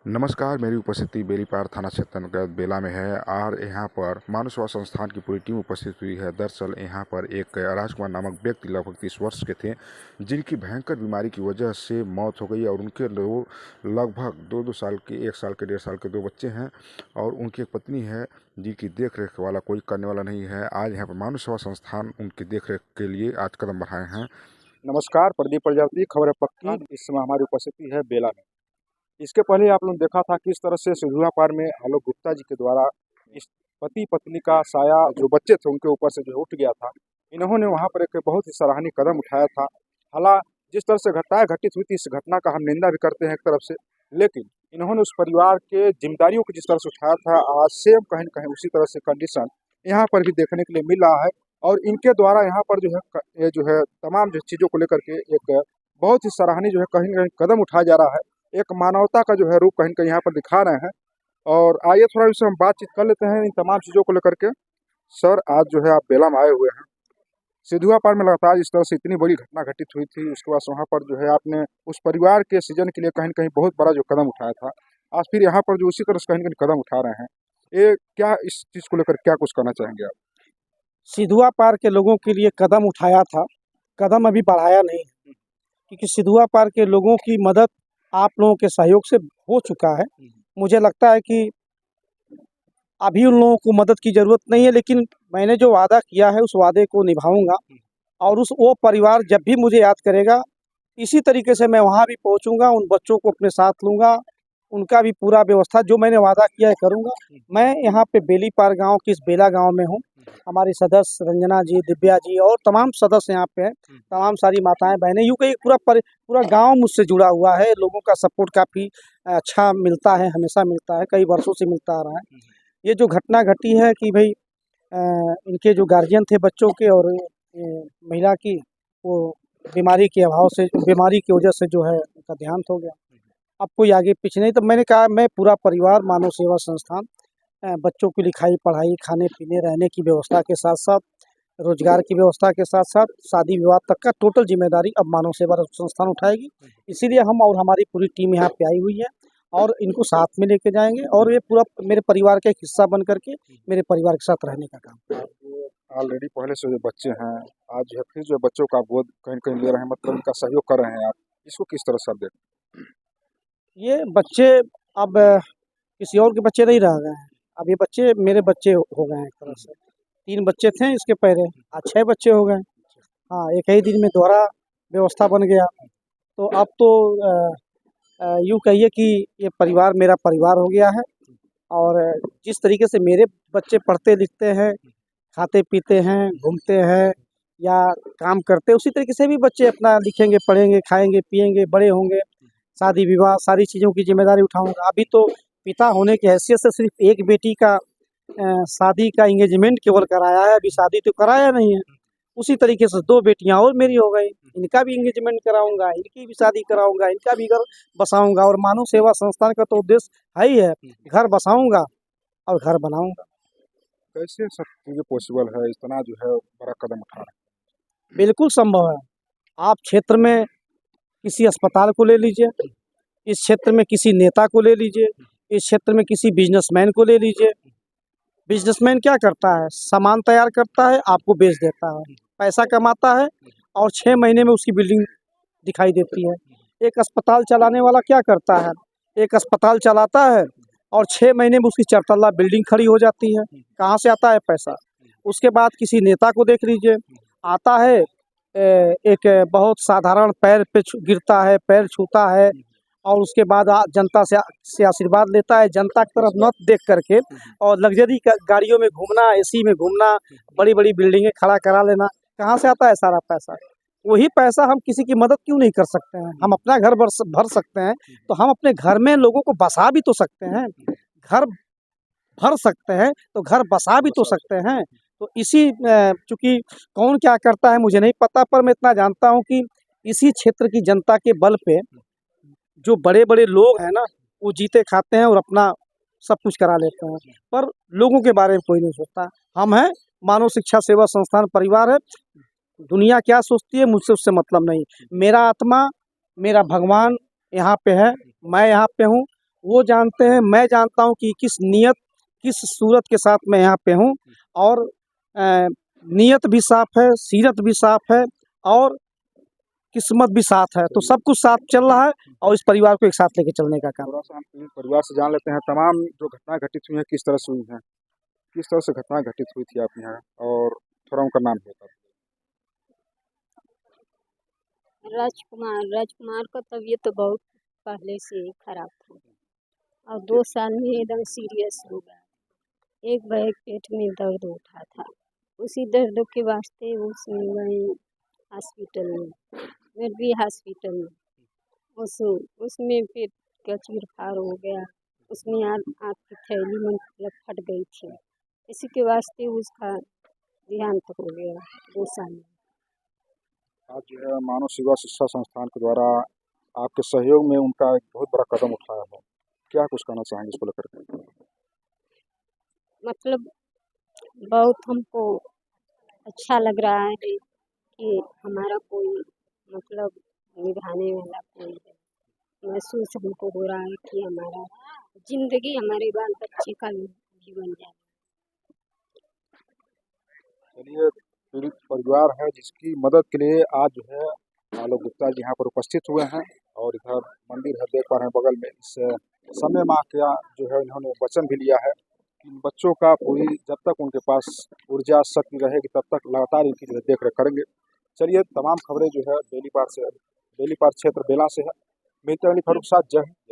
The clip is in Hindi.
नमस्कार। मेरी उपस्थिति बेलीपार थाना क्षेत्र अंतर्गत बेला में है और यहाँ पर मानव सेवा संस्थान की पूरी टीम उपस्थित हुई है। दरअसल यहाँ पर एक राजकुमार नामक व्यक्ति लगभग 30 वर्ष के थे, जिनकी भयंकर बीमारी की वजह से मौत हो गई और उनके लगभग 2-2 साल के, 1 साल के, 1.5 साल के 2 बच्चे हैं और उनकी एक पत्नी है जिनकी देख रेख वाला कोई करने वाला नहीं है। आज यहाँ पर मानव सेवा संस्थान उनकी देख रेख के लिए आज कदम बढ़ाए हैं। नमस्कार, प्रदीप प्रजापति, खबर है पक्की। इस समय हमारी उपस्थिति है बेला में। इसके पहले आप लोग देखा था किस तरह से सिधुआ पार में आलोक गुप्ता जी के द्वारा इस पति पत्नी का साया जो बच्चे थे उनके ऊपर से जो उठ गया था। इन्होंने वहां पर एक बहुत ही सराहनीय कदम उठाया था। हालांकि जिस तरह से घटनाएं घटित हुई थी, इस घटना का हम निंदा भी करते हैं एक तरफ से, लेकिन इन्होंने उस परिवार के जिम्मेदारियों को जिस तरह से उठाया था, आज सेम कहीं न कहीं उसी तरह से कंडीशन यहाँ पर भी देखने के लिए मिल रहा है। और इनके द्वारा यहाँ पर जो है तमाम जो चीज़ों को लेकर के एक बहुत ही सराहनीय जो है कहीं न कहीं कदम उठाया जा रहा है। एक मानवता का जो है रूप कहीं न कहीं यहाँ पर दिखा रहे हैं। और आइए थोड़ा इससे हम बातचीत कर लेते हैं इन तमाम चीज़ों को लेकर के। सर, आज जो है आप बेला में आए हुए हैं। सिधुआ पार में लगातार इस तरह से इतनी बड़ी घटना घटित हुई थी, उसके बाद वहाँ पर जो है आपने उस परिवार के सृजन के लिए कहीं न कहीं बहुत बड़ा जो कदम उठाया था। आज फिर यहाँ पर जो उसी तरह से कहीं न कहीं कदम उठा रहे हैं। ये क्या, इस चीज़ को लेकर क्या कुछ कहना चाहेंगे आप? सिधुआ पार के लोगों के लिए कदम उठाया था, कदम अभी बढ़ाया नहीं है, क्योंकि सिधुआ पार के लोगों की मदद आप लोगों के सहयोग से हो चुका है। मुझे लगता है कि अभी उन लोगों को मदद की ज़रूरत नहीं है, लेकिन मैंने जो वादा किया है उस वादे को निभाऊंगा और वो परिवार जब भी मुझे याद करेगा, इसी तरीके से मैं वहाँ भी पहुँचूंगा, उन बच्चों को अपने साथ लूँगा, उनका भी पूरा व्यवस्था जो मैंने वादा किया है करूँगा। मैं यहाँ पे बेलीपार गांव की इस बेला गांव में हूँ। हमारी सदस्य रंजना जी, दिव्या जी और तमाम सदस्य यहाँ पे हैं, तमाम सारी माताएं बहनें, यूँ कहीं पूरा गांव मुझसे जुड़ा हुआ है। लोगों का सपोर्ट काफ़ी अच्छा मिलता है, हमेशा मिलता है, कई वर्षों से मिलता आ रहा है। ये जो घटना घटी है कि भाई इनके जो गार्जियन थे बच्चों के और महिला की, वो बीमारी के अभाव से, बीमारी की वजह से जो है उनका देहांत हो गया। अब कोई आगे पीछे नहीं, तो मैंने कहा मैं पूरा परिवार मानव सेवा संस्थान बच्चों की लिखाई पढ़ाई, खाने पीने रहने की व्यवस्था के साथ साथ, रोजगार की व्यवस्था के साथ साथ, शादी विवाह तक का टोटल जिम्मेदारी अब मानव सेवा संस्थान उठाएगी। इसीलिए हम और हमारी पूरी टीम यहाँ पे आई हुई है और इनको साथ में लेके जाएंगे और ये पूरा मेरे परिवार का एक हिस्सा बन करके मेरे परिवार के साथ रहने का काम। ऑलरेडी पहले से जो बच्चे हैं, आज जो है फिर जो बच्चों का गोद कहीं न कहीं ले रहे हैं, मतलब उनका सहयोग कर रहे हैं आप। इसको किस तरह से आप देखते हैं? ये बच्चे अब किसी और के बच्चे नहीं रह गए हैं, अब ये बच्चे मेरे बच्चे हो गए हैं एक तरह से। 3 बच्चे थे इसके पहले, आज 6 बच्चे हो गए। हाँ, एक ही दिन में दोहरा व्यवस्था बन गया। तो अब तो यूँ कहिए कि ये परिवार मेरा परिवार हो गया है और जिस तरीके से मेरे बच्चे पढ़ते लिखते हैं, खाते पीते हैं, घूमते हैं या काम करते हैं, उसी तरीके से भी बच्चे अपना लिखेंगे, पढ़ेंगे, खाएंगे, पिएंगे, बड़े होंगे। शादी विवाह सारी चीज़ों की जिम्मेदारी उठाऊंगा। अभी तो पिता होने की हैसियत से सिर्फ एक बेटी का शादी का एंगेजमेंट केवल कराया है, अभी शादी तो कराया नहीं है। उसी तरीके से 2 बेटियां और मेरी हो गई, इनका भी एंगेजमेंट कराऊंगा, इनकी भी शादी कराऊंगा, इनका भी घर बसाऊंगा। और मानव सेवा संस्थान का तो उद्देश्य है ही है, घर बसाऊंगा और घर बनाऊंगा। कैसे सब चीज़ें पॉसिबल है, इतना जो है बड़ा कदम उठा रहे हैं? बिल्कुल संभव है। आप क्षेत्र में किसी अस्पताल को ले लीजिए, इस क्षेत्र में किसी नेता को ले लीजिए, इस क्षेत्र में किसी बिजनेसमैन को ले लीजिए। बिजनेसमैन क्या करता है, सामान तैयार करता है, आपको बेच देता है, पैसा कमाता है और 6 महीने में उसकी बिल्डिंग दिखाई देती है। एक अस्पताल चलाने वाला क्या करता है, एक अस्पताल चलाता है और 6 महीने में उसकी 4 तल्ला बिल्डिंग खड़ी हो जाती है। कहाँ से आता है पैसा? उसके बाद किसी नेता को देख लीजिए, आता है एक बहुत साधारण पैर पे गिरता है, पैर छूता है और उसके बाद जनता से आशीर्वाद लेता है, जनता की तरफ न देख करके और लग्जरी गाड़ियों में घूमना, एसी में घूमना, बड़ी बड़ी बिल्डिंगें खड़ा करा लेना। कहाँ से आता है सारा पैसा? वही पैसा हम किसी की मदद क्यों नहीं कर सकते हैं? हम अपना घर भर सकते हैं, तो हम अपने घर में लोगों को बसा भी तो सकते हैं। घर भर सकते हैं तो घर बसा भी तो सकते हैं। तो इसी चूँकि कौन क्या करता है मुझे नहीं पता, पर मैं इतना जानता हूँ कि इसी क्षेत्र की जनता के बल पे जो बड़े-बड़े लोग हैं ना, वो जीते खाते हैं और अपना सब कुछ करा लेते हैं, पर लोगों के बारे में कोई नहीं सोचता। हम हैं, मानव शिक्षा सेवा संस्थान परिवार है। दुनिया क्या सोचती है मुझसे उससे मतलब नहीं। मेरा आत्मा, मेरा भगवान यहाँ पे है, मैं यहाँ पे हूँ, वो जानते हैं, मैं जानता हूँ कि किस नीयत, किस सूरत के साथ मैं यहाँ पे हूँ। और नीयत भी साफ है, सीरत भी साफ है और किस्मत भी साथ है, तो सब कुछ साथ चल रहा है और इस परिवार को एक साथ लेके चलने का काम। थोड़ा सा हम पीड़ित परिवार से जान लेते हैं, तमाम जो घटनाएं घटित हुई हैं किस तरह से हुई हैं, किस तरह से घटनाएं घटित हुई थी आपके यहाँ, और थोड़ा उनका नाम भी बता राजकुमार राजकुमार का तबीयत तो बहुत पहले से ही खराब था और 2 साल में एकदम सीरियस हो गया। एक बैग पेट में दर्द उठा था, उसी दर्द के वास्ते उसमें गए हॉस्पिटल में, मेडवी हॉस्पिटल में। उसमें पेट का चीर-फाड़ हो गया, उसमें आँख की थैली मतलब फट गई थी, इसी के वास्ते उसका देहांत हो गया 2 साल में। आज जो है मानव सेवा शिक्षा संस्थान के द्वारा आपके सहयोग में उनका एक बहुत बड़ा कदम उठाया है, क्या कुछ कहना चाहेंगे इसको लेकर के? मतलब बहुत हमको अच्छा लग रहा है कि हमारा कोई मतलब निभाने वाला कोई है। महसूस हमको हो रहा है कि हमारा ज़िंदगी, हमारे बाल बच्चे का भी बन जाए। चलिए, पीड़ित परिवार है जिसकी मदद के लिए आज जो है आलोक गुप्ता जी यहाँ पर उपस्थित हुए हैं, और इधर मंदिर है, देख पा रहे हैं बगल में। इस समय माँ का जो है इन्होंने वचन भी लिया है कि इन बच्चों का पूरी, जब तक उनके पास ऊर्जा शक्ति रहेगी तब तक लगातार इनकी जो है देख रेख करेंगे। चलिए, तमाम खबरें जो है बेली पार क्षेत्र बेला से है। मिलते हैं फारूक साथ, जय हिंद।